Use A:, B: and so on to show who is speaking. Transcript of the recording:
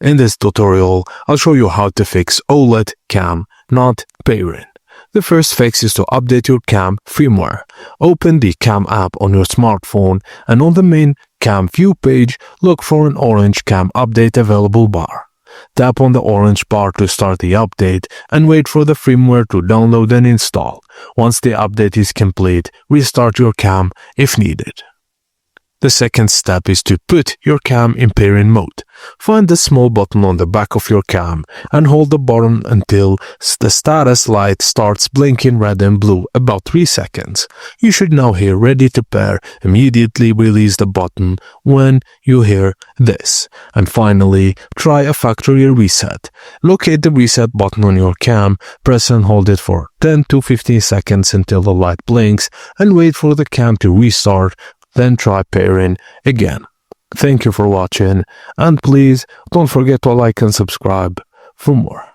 A: In this tutorial, I'll show you how to fix Owlet Cam not pairing. The first fix is to update your cam firmware. Open the Cam app on your smartphone and on the main Cam view page, look for an orange Cam update available bar. Tap on the orange bar to start the update and wait for the firmware to download and install. Once the update is complete, restart your cam if needed. The second step is to put your cam in pairing mode. Find the small button on the back of your cam and hold the button until the status light starts blinking red and blue about 3 seconds. You should now hear ready to pair. Immediately release the button when you hear this. And finally, try a factory reset. Locate the reset button on your cam, press and hold it for 10 to 15 seconds until the light blinks and wait for the cam to restart. Then try pairing again. Thank you for watching, and please don't forget to like and subscribe for more.